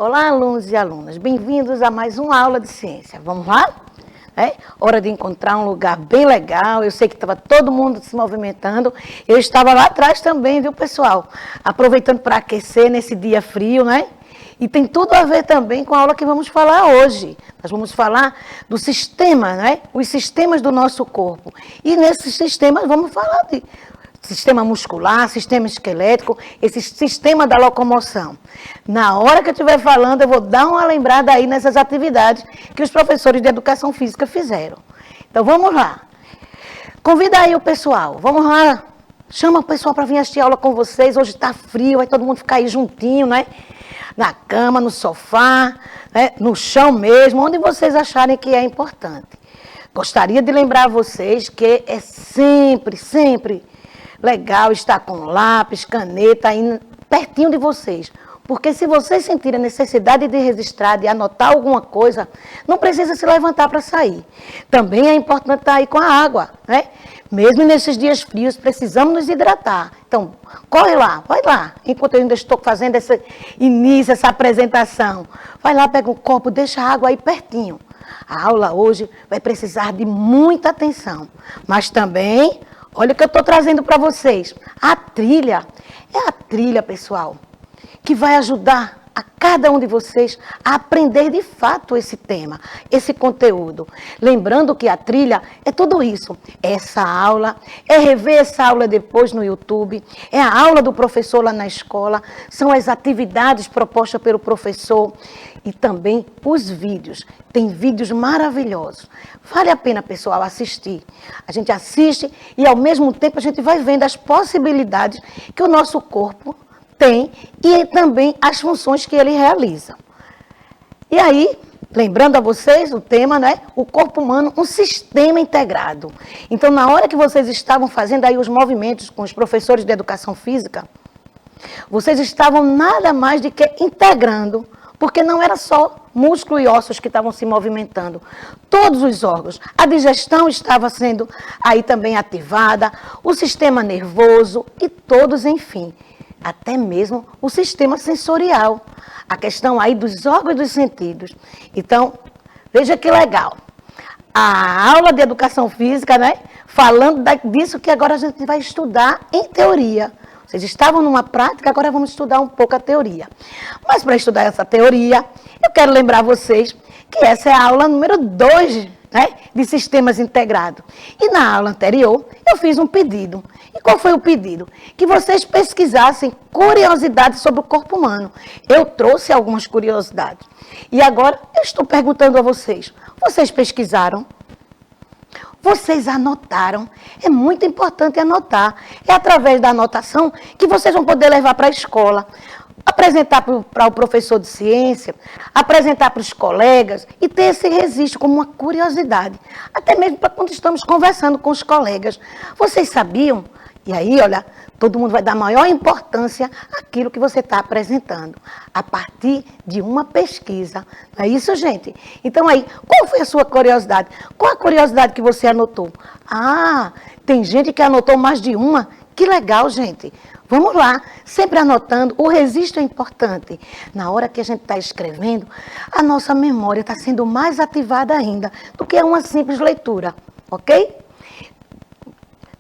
Olá, alunos e alunas, bem-vindos a mais uma aula de ciência. Vamos lá? Hora de encontrar um lugar bem legal. Eu sei que estava todo mundo se movimentando. Eu estava lá atrás também, viu, pessoal? Aproveitando para aquecer nesse dia frio, né? E tem tudo a ver também com a aula que vamos falar hoje. Nós vamos falar do sistema, né? Os sistemas do nosso corpo. E nesses sistemas vamos falar de sistema muscular, sistema esquelético, esse sistema da locomoção. Na hora que eu estiver falando, eu vou dar uma lembrada aí nessas atividades que os professores de educação física fizeram. Então, vamos lá. Convida aí o pessoal. Vamos lá. Chama o pessoal para vir assistir aula com vocês. Hoje está frio, vai todo mundo ficar aí juntinho, né? Na cama, no sofá, né? No chão mesmo, onde vocês acharem que é importante. Gostaria de lembrar a vocês que é sempre legal estar com lápis, caneta aí pertinho de vocês. Porque se vocês sentirem a necessidade de registrar, de anotar alguma coisa, não precisa se levantar para sair. Também é importante estar aí com a água, né? Mesmo nesses dias frios, precisamos nos hidratar. Então, corre lá, vai lá. Enquanto eu ainda estou fazendo esse início, essa apresentação. Vai lá, pega um copo, deixa a água aí pertinho. A aula hoje vai precisar de muita atenção. Mas também, olha o que eu estou trazendo para vocês. A trilha, é a trilha, pessoal, que vai ajudar a cada um de vocês a aprender de fato esse tema, esse conteúdo. Lembrando que a trilha é tudo isso. Essa aula, é rever essa aula depois no YouTube, é a aula do professor lá na escola, são as atividades propostas pelo professor e também os vídeos. Tem vídeos maravilhosos. Vale a pena, pessoal, assistir. A gente assiste e, ao mesmo tempo, a gente vai vendo as possibilidades que o nosso corpo tem e também as funções que ele realiza. E aí, lembrando a vocês o tema, né? O corpo humano, um sistema integrado. Então, na hora que vocês estavam fazendo aí os movimentos com os professores de educação física, vocês estavam nada mais do que integrando, porque não era só músculo e ossos que estavam se movimentando. Todos os órgãos. A digestão estava sendo aí também ativada, o sistema nervoso e todos, enfim. Até mesmo o sistema sensorial. A questão aí dos órgãos dos sentidos. Então, veja que legal. A aula de educação física, né? Falando disso que agora a gente vai estudar em teoria. Vocês estavam numa prática, agora vamos estudar um pouco a teoria. Mas para estudar essa teoria, eu quero lembrar vocês que essa é a aula número 2, né, de sistemas integrados. E na aula anterior, eu fiz um pedido. E qual foi o pedido? Que vocês pesquisassem curiosidades sobre o corpo humano. Eu trouxe algumas curiosidades. E agora eu estou perguntando a vocês. Vocês pesquisaram? Vocês anotaram? É muito importante anotar. É através da anotação que vocês vão poder levar para a escola, apresentar para o professor de ciência, apresentar para os colegas e ter esse registro como uma curiosidade. Até mesmo para quando estamos conversando com os colegas. Vocês sabiam? E aí, olha, todo mundo vai dar maior importância àquilo que você está apresentando, a partir de uma pesquisa. Não é isso, gente? Então aí, qual foi a sua curiosidade? Qual a curiosidade que você anotou? Ah, tem gente que anotou mais de uma. Que legal, gente. Vamos lá, sempre anotando. O registro é importante. Na hora que a gente está escrevendo, a nossa memória está sendo mais ativada ainda do que uma simples leitura, ok?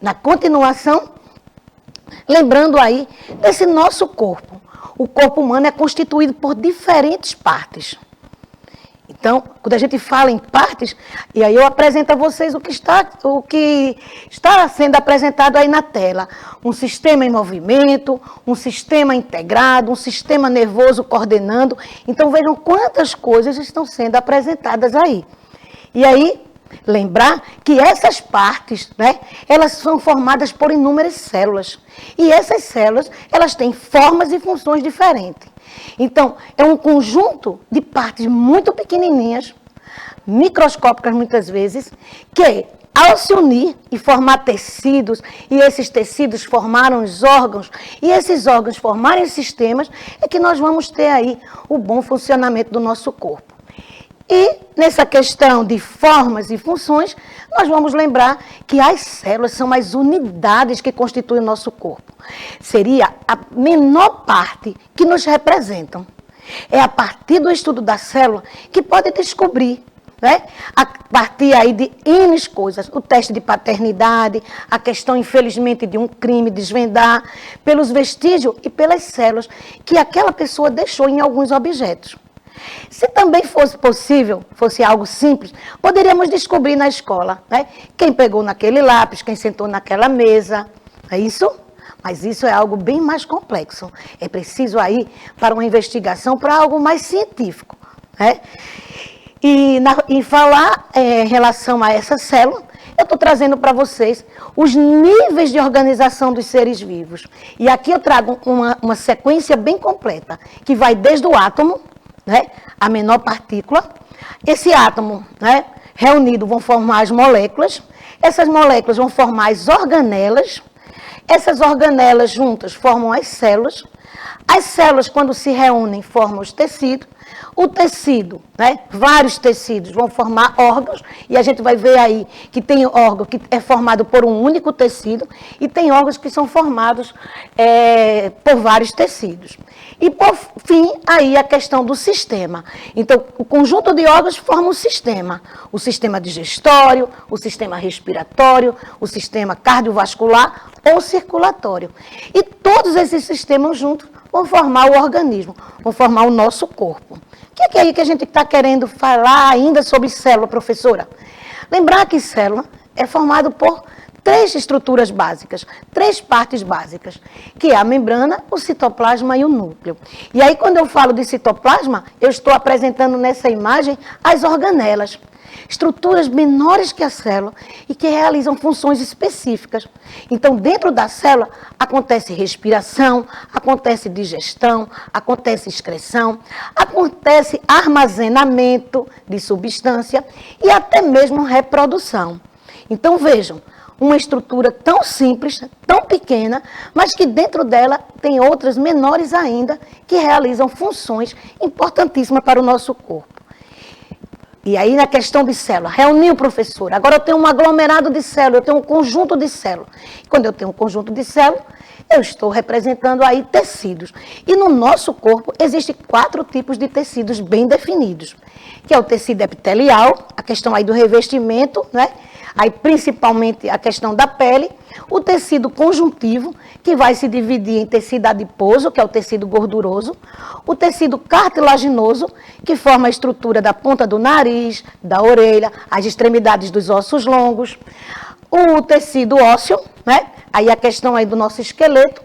Na continuação, lembrando aí desse nosso corpo. O corpo humano é constituído por diferentes partes. Então, quando a gente fala em partes, e aí eu apresento a vocês o que está sendo apresentado aí na tela. Um sistema em movimento, um sistema integrado, um sistema nervoso coordenando. Então, vejam quantas coisas estão sendo apresentadas aí. E aí, lembrar que essas partes, né, elas são formadas por inúmeras células. E essas células, elas têm formas e funções diferentes. Então, é um conjunto de partes muito pequenininhas, microscópicas muitas vezes, que ao se unir e formar tecidos, e esses tecidos formaram os órgãos, e esses órgãos formarem sistemas, é que nós vamos ter aí o bom funcionamento do nosso corpo. E nessa questão de formas e funções, nós vamos lembrar que as células são as unidades que constituem o nosso corpo. Seria a menor parte que nos representam. É a partir do estudo da célula que pode descobrir, né? A partir aí de N coisas, o teste de paternidade, a questão, infelizmente, de um crime, desvendar, pelos vestígios e pelas células que aquela pessoa deixou em alguns objetos. Se também fosse possível, fosse algo simples, poderíamos descobrir na escola, né? Quem pegou naquele lápis, quem sentou naquela mesa, é isso? Mas isso é algo bem mais complexo. É preciso aí para uma investigação, para algo mais científico, né? E falar em relação a essa célula, eu estou trazendo para vocês os níveis de organização dos seres vivos. E aqui eu trago uma sequência bem completa, que vai desde o átomo, né, a menor partícula. Esse átomo, né, reunido vão formar as moléculas. Essas moléculas vão formar as organelas. Essas organelas juntas formam as células. As células, quando se reúnem, formam os tecidos. O tecido, né, vários tecidos vão formar órgãos, e a gente vai ver aí que tem órgão que é formado por um único tecido, e tem órgãos que são formados por vários tecidos. E, por fim, aí a questão do sistema. Então, o conjunto de órgãos forma um sistema. O sistema digestório, o sistema respiratório, o sistema cardiovascular ou circulatório. E todos esses sistemas juntos vão formar o organismo, vão formar o nosso corpo. O que é aí que a gente está querendo falar ainda sobre célula, professora? Lembrar que célula é formado por 3 estruturas básicas, 3 partes básicas, que é a membrana, o citoplasma e o núcleo. E aí, quando eu falo de citoplasma, eu estou apresentando nessa imagem as organelas. Estruturas menores que a célula e que realizam funções específicas. Então, dentro da célula, acontece respiração, acontece digestão, acontece excreção, acontece armazenamento de substância e até mesmo reprodução. Então, vejam, uma estrutura tão simples, tão pequena, mas que dentro dela tem outras menores ainda que realizam funções importantíssimas para o nosso corpo. E aí, na questão de célula, reuniu, professor. Agora eu tenho um aglomerado de células, eu tenho um conjunto de células. Quando eu tenho um conjunto de células, eu estou representando aí tecidos. E no nosso corpo, existem 4 tipos de tecidos bem definidos, que é o tecido epitelial, a questão aí do revestimento, né? Aí, principalmente, a questão da pele, o tecido conjuntivo, que vai se dividir em tecido adiposo, que é o tecido gorduroso, o tecido cartilaginoso, que forma a estrutura da ponta do nariz, da orelha, as extremidades dos ossos longos, o tecido ósseo, né? Aí a questão aí do nosso esqueleto,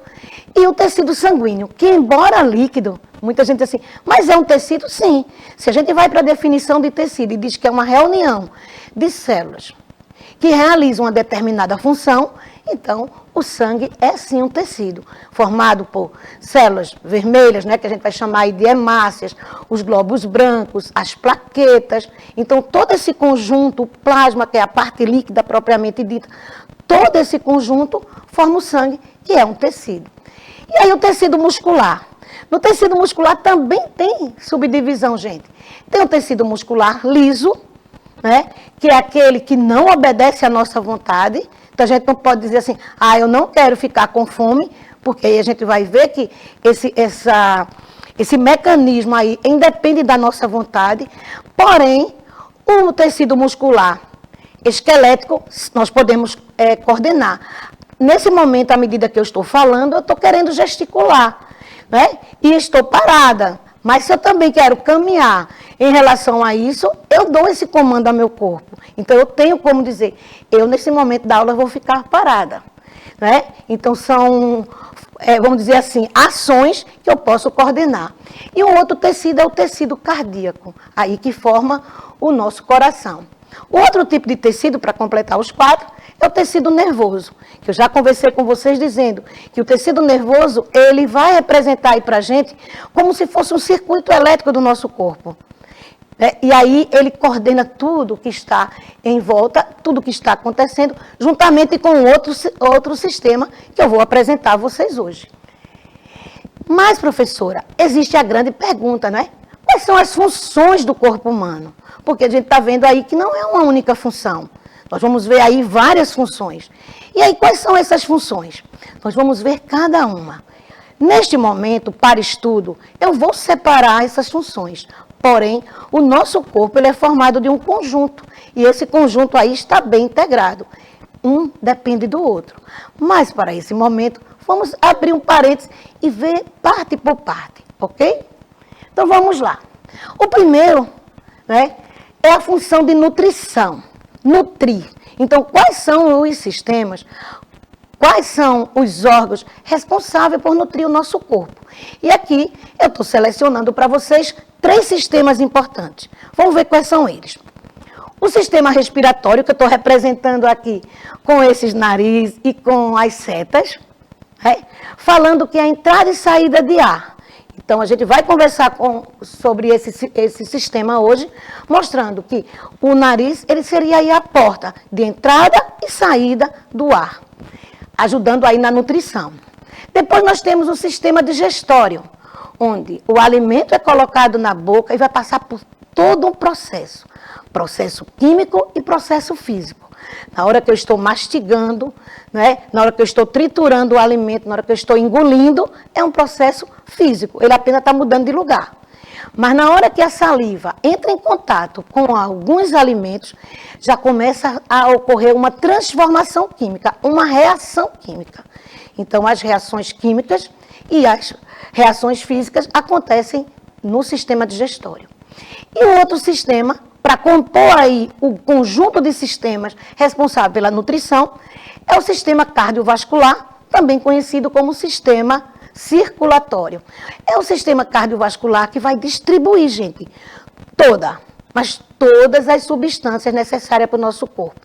e o tecido sanguíneo, que embora líquido, muita gente diz assim, mas é um tecido? Sim. Se a gente vai para a definição de tecido e diz que é uma reunião de células que realizam uma determinada função, então o sangue é sim um tecido, formado por células vermelhas, né, que a gente vai chamar aí de hemácias, os glóbulos brancos, as plaquetas. Então todo esse conjunto, o plasma, que é a parte líquida propriamente dita, todo esse conjunto forma o sangue, que é um tecido. E aí o tecido muscular. No tecido muscular também tem subdivisão, gente. Tem o tecido muscular liso, né, que é aquele que não obedece à nossa vontade. Então a gente não pode dizer assim, eu não quero ficar com fome, porque aí a gente vai ver que esse mecanismo aí independe da nossa vontade. Porém, o tecido muscular esquelético, nós podemos coordenar. Nesse momento, à medida que eu estou falando, eu estou querendo gesticular, né, e estou parada. Mas se eu também quero caminhar em relação a isso, eu dou esse comando ao meu corpo. Então, eu tenho como dizer, eu nesse momento da aula vou ficar parada, né? Então, são, vamos dizer assim, ações que eu posso coordenar. E o outro tecido é o tecido cardíaco, aí que forma o nosso coração. O outro tipo de tecido, para completar os 4, é o tecido nervoso, que eu já conversei com vocês dizendo que o tecido nervoso, ele vai representar aí para a gente como se fosse um circuito elétrico do nosso corpo. E aí ele coordena tudo que está em volta, tudo que está acontecendo, juntamente com outro sistema que eu vou apresentar a vocês hoje. Mas, professora, existe a grande pergunta, né? Quais são as funções do corpo humano? Porque a gente está vendo aí que não é uma única função. Nós vamos ver aí várias funções. E aí, quais são essas funções? Nós vamos ver cada uma. Neste momento, para estudo, eu vou separar essas funções. Porém, o nosso corpo ele é formado de um conjunto. E esse conjunto aí está bem integrado. Um depende do outro. Mas, para esse momento, vamos abrir um parênteses e ver parte por parte, ok? Então, vamos lá. O primeiro, né, é a função de nutrição. Nutrir. Então, quais são os sistemas, quais são os órgãos responsáveis por nutrir o nosso corpo? E aqui, eu estou selecionando para vocês 3 sistemas importantes. Vamos ver quais são eles. O sistema respiratório, que eu estou representando aqui com esses nariz e com as setas, falando que é a entrada e saída de ar. Então, a gente vai conversar sobre esse sistema hoje, mostrando que o nariz ele seria aí a porta de entrada e saída do ar, ajudando aí na nutrição. Depois nós temos o sistema digestório, onde o alimento é colocado na boca e vai passar por todo um processo químico e processo físico. Na hora que eu estou mastigando, né, na hora que eu estou triturando o alimento, na hora que eu estou engolindo, é um processo físico, ele apenas está mudando de lugar. Mas na hora que a saliva entra em contato com alguns alimentos, já começa a ocorrer uma transformação química, uma reação química. Então, as reações químicas e as reações físicas acontecem no sistema digestório. E o outro sistema, para compor aí o conjunto de sistemas responsável pela nutrição, é o sistema cardiovascular, também conhecido como sistema circulatório. É o sistema cardiovascular que vai distribuir, gente, todas as substâncias necessárias para o nosso corpo.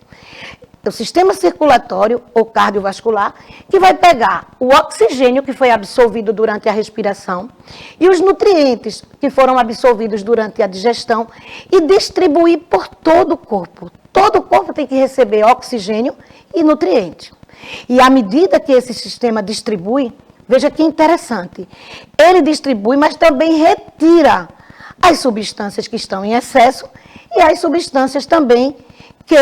O sistema circulatório ou cardiovascular, que vai pegar o oxigênio que foi absorvido durante a respiração e os nutrientes que foram absorvidos durante a digestão e distribuir por todo o corpo. Todo o corpo tem que receber oxigênio e nutrientes. E à medida que esse sistema distribui, veja que interessante, ele distribui, mas também retira as substâncias que estão em excesso e as substâncias também que,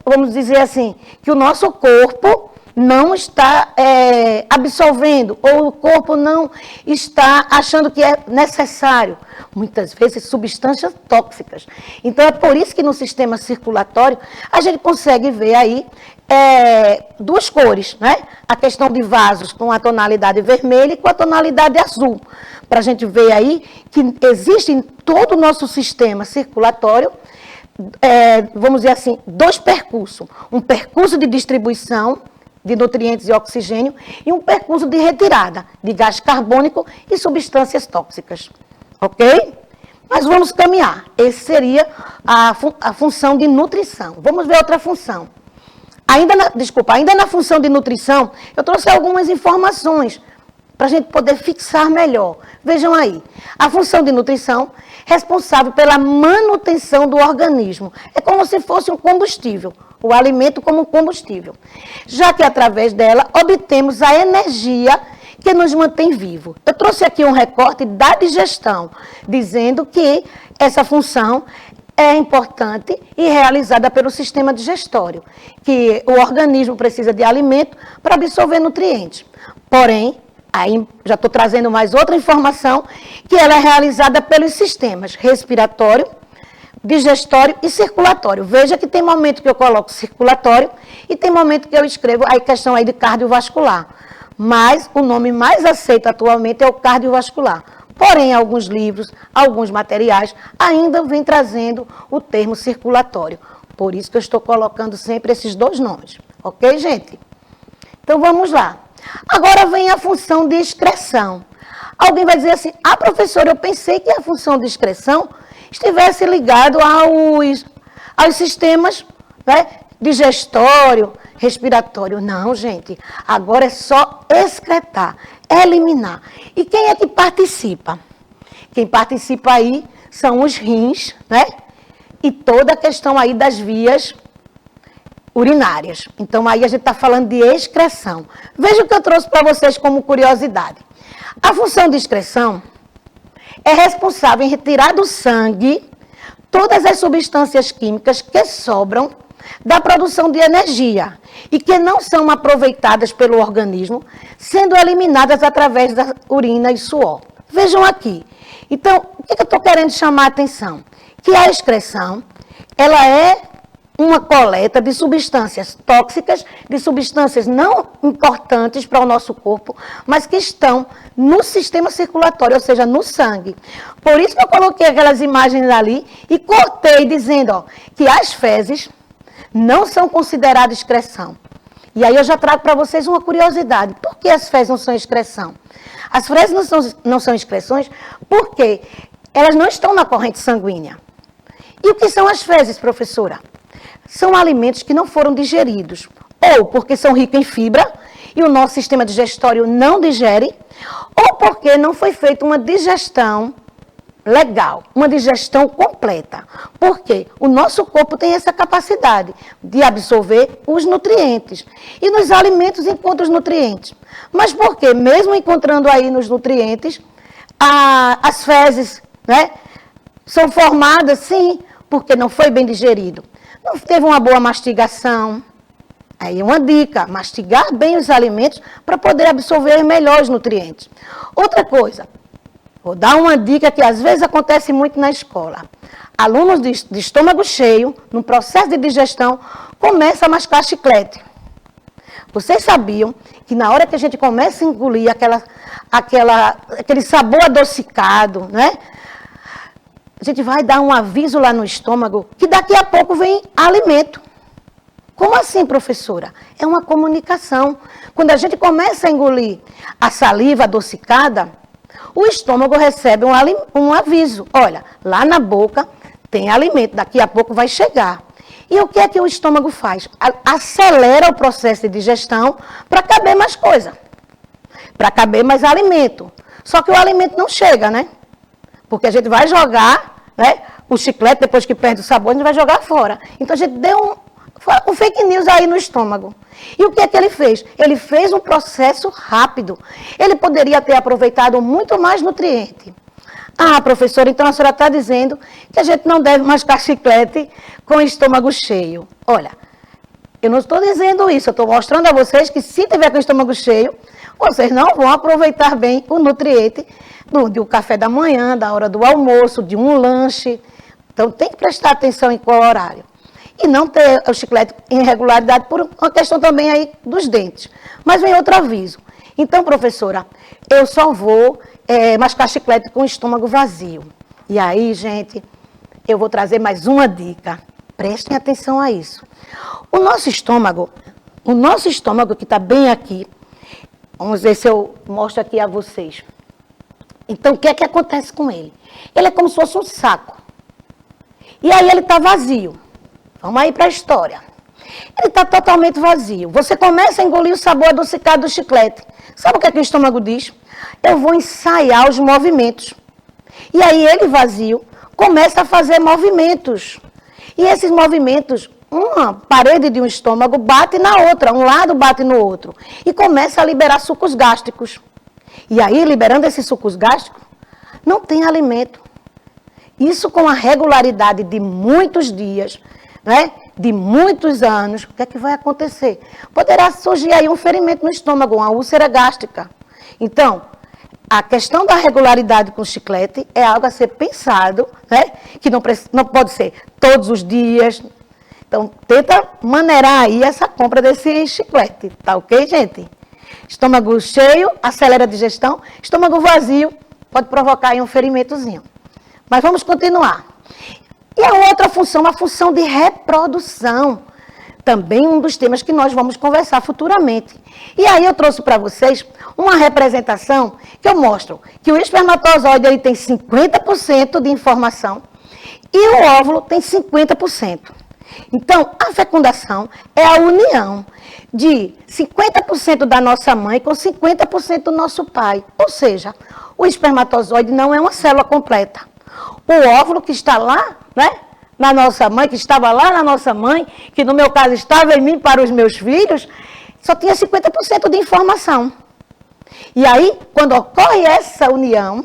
vamos dizer assim, que o nosso corpo não está absorvendo, ou o corpo não está achando que é necessário. Muitas vezes, substâncias tóxicas. Então, é por isso que no sistema circulatório, a gente consegue ver aí 2 cores, né? A questão de vasos com a tonalidade vermelha e com a tonalidade azul. Para a gente ver aí que existe em todo o nosso sistema circulatório, vamos dizer assim, 2 percursos. Um percurso de distribuição de nutrientes e oxigênio e um percurso de retirada de gás carbônico e substâncias tóxicas. Ok? Mas vamos caminhar. Essa seria a função de nutrição. Vamos ver outra função. Ainda na função de nutrição, eu trouxe algumas informações para a gente poder fixar melhor. Vejam aí, a função de nutrição responsável pela manutenção do organismo. É como se fosse um combustível, o alimento como um combustível. Já que através dela obtemos a energia que nos mantém vivo. Eu trouxe aqui um recorte da digestão, dizendo que essa função é importante e realizada pelo sistema digestório, que o organismo precisa de alimento para absorver nutrientes. Porém, aí já estou trazendo mais outra informação, que ela é realizada pelos sistemas respiratório, digestório e circulatório. Veja que tem momento que eu coloco circulatório e tem momento que eu escrevo a questão aí de cardiovascular. Mas o nome mais aceito atualmente é o cardiovascular. Porém, alguns livros, alguns materiais ainda vêm trazendo o termo circulatório. Por isso que eu estou colocando sempre esses 2 nomes. Ok, gente? Então, vamos lá. Agora vem a função de excreção. Alguém vai dizer assim, professora, eu pensei que a função de excreção estivesse ligado aos sistemas, né, digestório, respiratório. Não, gente. Agora é só excretar, eliminar. E quem é que participa? Quem participa aí são os rins, né? E toda a questão aí das vias urinárias. Então, aí a gente está falando de excreção. Veja o que eu trouxe para vocês como curiosidade. A função de excreção é responsável em retirar do sangue todas as substâncias químicas que sobram da produção de energia e que não são aproveitadas pelo organismo, sendo eliminadas através da urina e suor. Vejam aqui. Então, o que eu estou querendo chamar a atenção? Que a excreção, ela é uma coleta de substâncias tóxicas, de substâncias não importantes para o nosso corpo, mas que estão no sistema circulatório, ou seja, no sangue. Por isso que eu coloquei aquelas imagens ali e cortei dizendo, ó, que as fezes não são consideradas excreção. E aí eu já trago para vocês uma curiosidade. Por que as fezes não são excreção? As fezes não são excreções porque elas não estão na corrente sanguínea. E o que são as fezes, professora? São alimentos que não foram digeridos, ou porque são ricos em fibra e o nosso sistema digestório não digere, ou porque não foi feita uma digestão legal, uma digestão completa. Porque o nosso corpo tem essa capacidade de absorver os nutrientes. E nos alimentos encontra os nutrientes. Mas por que, mesmo encontrando aí nos nutrientes, as fezes, né, são formadas, sim, porque não foi bem digerido. Não teve uma boa mastigação. Aí uma dica, mastigar bem os alimentos para poder absorver melhor os nutrientes. Outra coisa, vou dar uma dica que às vezes acontece muito na escola. Alunos de estômago cheio, no processo de digestão, começam a mascar chiclete. Vocês sabiam que na hora que a gente começa a engolir aquele sabor adocicado, né? A gente vai dar um aviso lá no estômago que daqui a pouco vem alimento. Como assim, professora? É uma comunicação. Quando a gente começa a engolir a saliva adocicada, o estômago recebe um aviso. Olha, lá na boca tem alimento, daqui a pouco vai chegar. E o que é que o estômago faz? Acelera o processo de digestão para caber mais coisa, para caber mais alimento. Só que o alimento não chega, né? Porque a gente vai jogar, né, o chiclete, depois que perde o sabor, a gente vai jogar fora. Então a gente deu um fake news aí no estômago. E o que é que ele fez? Ele fez um processo rápido. Ele poderia ter aproveitado muito mais nutriente. Ah, professora, então a senhora está dizendo que a gente não deve mascar chiclete com o estômago cheio. Olha, eu não estou dizendo isso, eu estou mostrando a vocês que se tiver com o estômago cheio, vocês não vão aproveitar bem o nutriente do café da manhã, da hora do almoço, de um lanche. Então tem que prestar atenção em qual horário. E não ter o chiclete em irregularidade por uma questão também aí dos dentes. Mas vem outro aviso. Então, professora, eu só vou mascar chiclete com o estômago vazio. E aí, gente, eu vou trazer mais uma dica. Prestem atenção a isso. O nosso estômago que está bem aqui, vamos ver se eu mostro aqui a vocês. Então, o que é que acontece com ele? Ele é como se fosse um saco. E aí ele está vazio. Vamos aí para a história. Ele está totalmente vazio. Você começa a engolir o sabor adocicado do chiclete. Sabe o que é que o estômago diz? Eu vou ensaiar os movimentos. E aí ele vazio começa a fazer movimentos. E esses movimentos, uma parede de um estômago bate na outra, um lado bate no outro. E começa a liberar sucos gástricos. E aí, liberando esses sucos gástricos, não tem alimento. Isso com a regularidade de muitos dias, né? De muitos anos, o que é que vai acontecer? Poderá surgir aí um ferimento no estômago, uma úlcera gástrica. Então, a questão da regularidade com o chiclete é algo a ser pensado, né? Que não pode ser todos os dias. Então, tenta maneirar aí essa compra desse chiclete, tá ok, gente? Estômago cheio, acelera a digestão. Estômago vazio, pode provocar aí um ferimentozinho. Mas vamos continuar. E a outra função, a função de reprodução. Também um dos temas que nós vamos conversar futuramente. E aí eu trouxe para vocês uma representação que eu mostro que o espermatozoide ele tem 50% de informação e o óvulo tem 50%. Então, a fecundação é a união de 50% da nossa mãe com 50% do nosso pai. Ou seja, o espermatozoide não é uma célula completa. O óvulo que está lá, né, na nossa mãe, que estava lá na nossa mãe, que no meu caso estava em mim para os meus filhos, só tinha 50% de informação. E aí, quando ocorre essa união,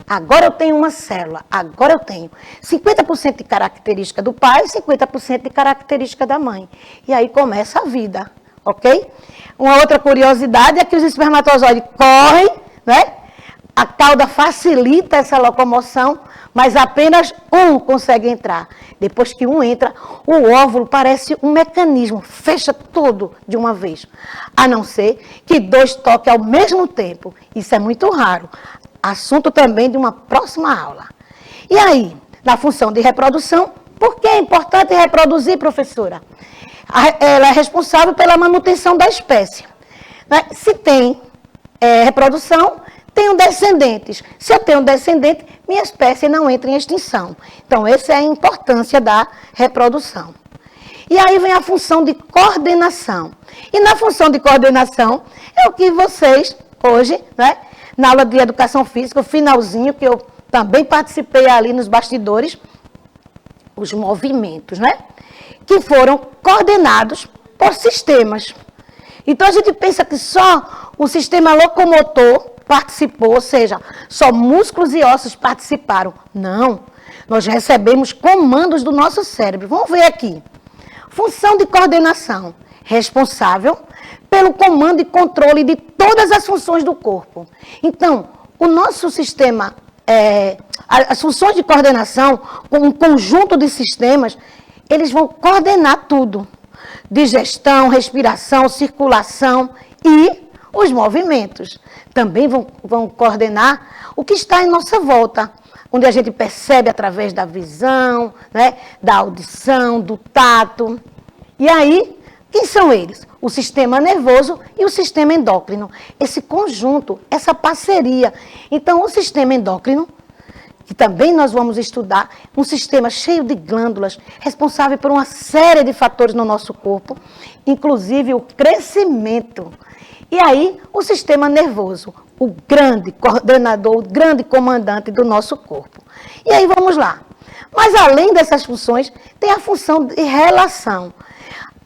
Agora eu tenho uma célula, agora eu tenho 50% de característica do pai, 50% de característica da mãe. E aí começa a vida, ok? Uma outra curiosidade é que os espermatozoides correm, né? A cauda facilita essa locomoção, mas apenas um consegue entrar. Depois que um entra, o óvulo parece um mecanismo, fecha tudo de uma vez. A não ser que 2 toquem ao mesmo tempo. Isso é muito raro. Assunto também de uma próxima aula. E aí, na função de reprodução, por que é importante reproduzir, professora? Ela é responsável pela manutenção da espécie. Né? Se tem reprodução, tenho descendentes. Se eu tenho descendente, minha espécie não entra em extinção. Então, essa é a importância da reprodução. E aí vem a função de coordenação. E na função de coordenação, é o que vocês, hoje, né, na aula de educação física, o finalzinho, que eu também participei ali nos bastidores, os movimentos, né, que foram coordenados por sistemas. Então, a gente pensa que só o sistema locomotor participou, ou seja, só músculos e ossos participaram. Não, nós recebemos comandos do nosso cérebro. Vamos ver aqui. Função de coordenação, responsável pelo comando e controle de todas as funções do corpo. Então, o nosso sistema, as funções de coordenação, um conjunto de sistemas, eles vão coordenar tudo. Digestão, respiração, circulação e os movimentos. Também vão coordenar o que está em nossa volta, onde a gente percebe através da visão, né, da audição, do tato. E aí, quem são eles? O sistema nervoso e o sistema endócrino. Esse conjunto, essa parceria. Então, o sistema endócrino, que também nós vamos estudar, um sistema cheio de glândulas, responsável por uma série de fatores no nosso corpo, inclusive o crescimento. E aí, o sistema nervoso, o grande coordenador, o grande comandante do nosso corpo. E aí, vamos lá. Mas, além dessas funções, tem a função de relação.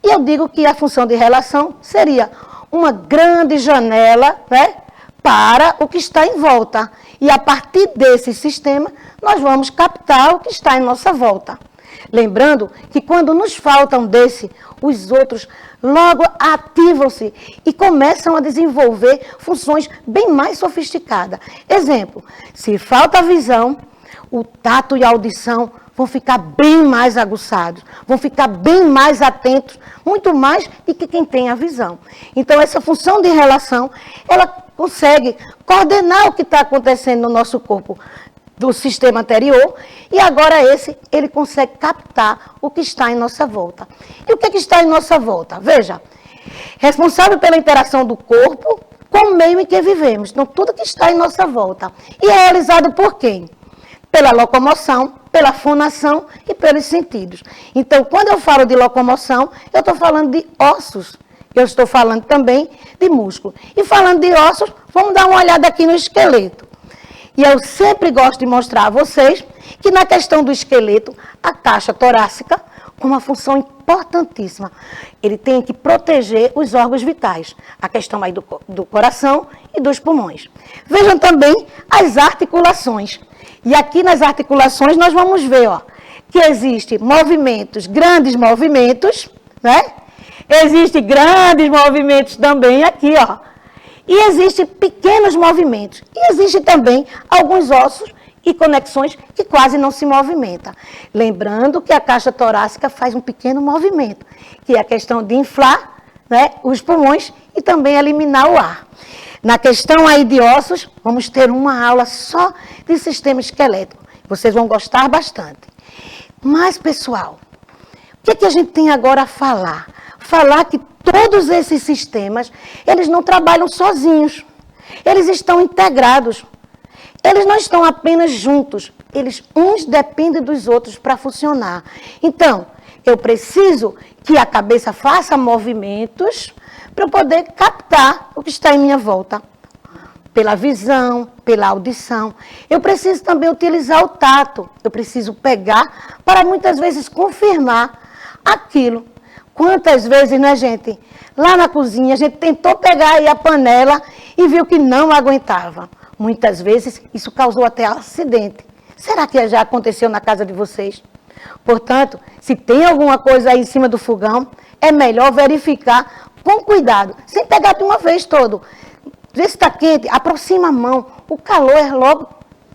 E eu digo que a função de relação seria uma grande janela, né, para o que está em volta. E, a partir desse sistema, nós vamos captar o que está em nossa volta. Lembrando que, quando nos faltam os outros logo ativam-se e começam a desenvolver funções bem mais sofisticadas. Exemplo, se falta a visão, o tato e a audição vão ficar bem mais aguçados, vão ficar bem mais atentos, muito mais do que quem tem a visão. Então, essa função de relação, ela consegue coordenar o que está acontecendo no nosso corpo, do sistema anterior, e agora ele consegue captar o que está em nossa volta. E o que está em nossa volta? Veja, responsável pela interação do corpo com o meio em que vivemos. Então, tudo que está em nossa volta. E é realizado por quem? Pela locomoção, pela fonação e pelos sentidos. Então, quando eu falo de locomoção, eu estou falando de ossos. Eu estou falando também de músculo. E falando de ossos, vamos dar uma olhada aqui no esqueleto. E eu sempre gosto de mostrar a vocês que na questão do esqueleto, a caixa torácica, com uma função importantíssima, ele tem que proteger os órgãos vitais, a questão aí do coração e dos pulmões. Vejam também as articulações. E aqui nas articulações nós vamos ver, ó, que existem movimentos, grandes movimentos, né? Existem grandes movimentos também aqui, ó. E existem pequenos movimentos. E existem também alguns ossos e conexões que quase não se movimentam. Lembrando que a caixa torácica faz um pequeno movimento, que é a questão de inflar, né, os pulmões e também eliminar o ar. Na questão aí de ossos, vamos ter uma aula só de sistema esquelético. Vocês vão gostar bastante. Mas, pessoal, o que a gente tem agora a falar? Falar que todos esses sistemas, eles não trabalham sozinhos. Eles estão integrados. Eles não estão apenas juntos. Uns dependem dos outros para funcionar. Então, eu preciso que a cabeça faça movimentos para eu poder captar o que está em minha volta. Pela visão, pela audição. Eu preciso também utilizar o tato. Eu preciso pegar para muitas vezes confirmar aquilo. Quantas vezes, né, gente? Lá na cozinha, a gente tentou pegar aí a panela e viu que não aguentava. Muitas vezes, isso causou até acidente. Será que já aconteceu na casa de vocês? Portanto, se tem alguma coisa aí em cima do fogão, é melhor verificar com cuidado, sem pegar de uma vez todo. Vê se está quente, aproxima a mão, o calor é logo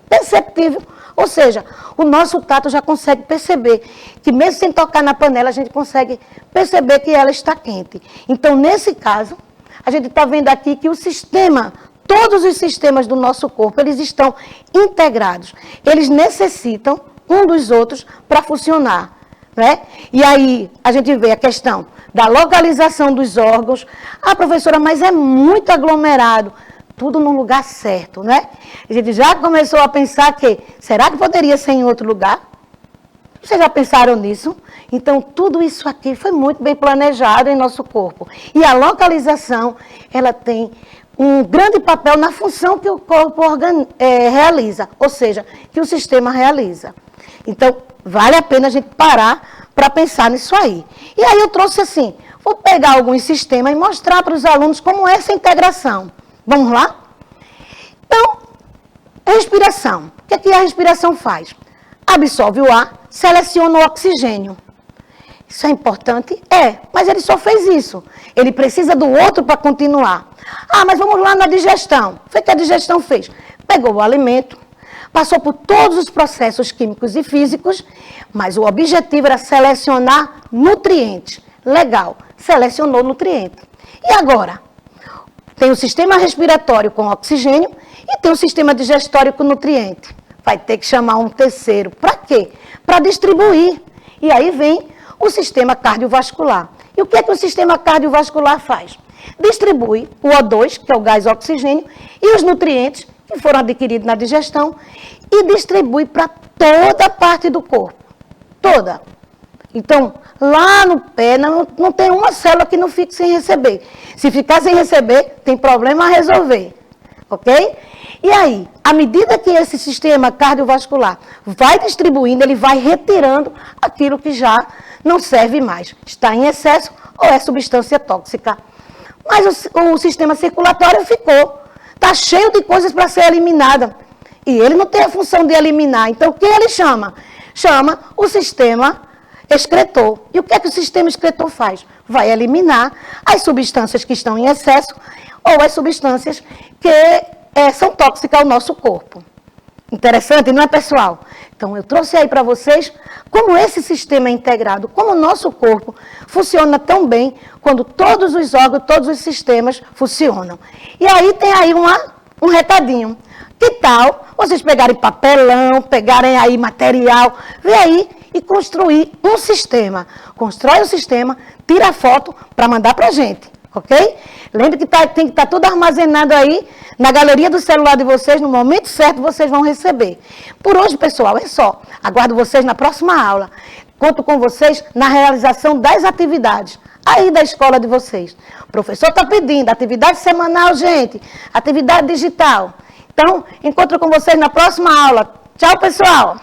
perceptível. Ou seja, o nosso tato já consegue perceber que mesmo sem tocar na panela, a gente consegue perceber que ela está quente. Então, nesse caso, a gente está vendo aqui que o sistema, todos os sistemas do nosso corpo, eles estão integrados. Eles necessitam um dos outros para funcionar, né? E aí a gente vê a questão da localização dos órgãos. Ah, professora, mas é muito aglomerado. Tudo no lugar certo, né? A gente já começou a pensar que, será que poderia ser em outro lugar? Vocês já pensaram nisso? Então, tudo isso aqui foi muito bem planejado em nosso corpo. E a localização, ela tem um grande papel na função que o corpo realiza, ou seja, que o sistema realiza. Então, vale a pena a gente parar para pensar nisso aí. E aí eu trouxe assim, vou pegar alguns sistemas e mostrar para os alunos como é essa integração. Vamos lá? Então, respiração. O que a respiração faz? Absorve o ar, seleciona o oxigênio. Isso é importante? É, mas ele só fez isso. Ele precisa do outro para continuar. Ah, mas vamos lá na digestão. Foi o que a digestão fez. Pegou o alimento, passou por todos os processos químicos e físicos, mas o objetivo era selecionar nutrientes. Legal, selecionou nutriente. E agora? Tem o sistema respiratório com oxigênio e tem o sistema digestório com nutriente. Vai ter que chamar um terceiro. Para quê? Para distribuir. E aí vem o sistema cardiovascular. E o que é que o sistema cardiovascular faz? Distribui o O2, que é o gás oxigênio, e os nutrientes que foram adquiridos na digestão e distribui para toda a parte do corpo. Toda. Então, lá no pé, não tem uma célula que não fique sem receber. Se ficar sem receber, tem problema a resolver. Ok? E aí, à medida que esse sistema cardiovascular vai distribuindo, ele vai retirando aquilo que já não serve mais. Está em excesso ou é substância tóxica. Mas o sistema circulatório ficou. Está cheio de coisas para ser eliminada. E ele não tem a função de eliminar. Então, o que ele chama? Chama o sistema excretor. E o que é que o sistema excretor faz? Vai eliminar as substâncias que estão em excesso ou as substâncias que são tóxicas ao nosso corpo. Interessante, não é, pessoal? Então, eu trouxe aí para vocês como esse sistema é integrado, como o nosso corpo funciona tão bem quando todos os órgãos, todos os sistemas funcionam. E aí tem aí um recadinho. Que tal vocês pegarem papelão, pegarem aí material, ver aí e construir um sistema. Constrói o sistema, tira a foto para mandar para a gente, ok? Lembre que tem que estar tudo armazenado aí na galeria do celular de vocês, no momento certo vocês vão receber. Por hoje, pessoal, é só. Aguardo vocês na próxima aula. Conto com vocês na realização das atividades aí da escola de vocês. O professor está pedindo atividade semanal, gente, atividade digital. Então, encontro com vocês na próxima aula. Tchau, pessoal!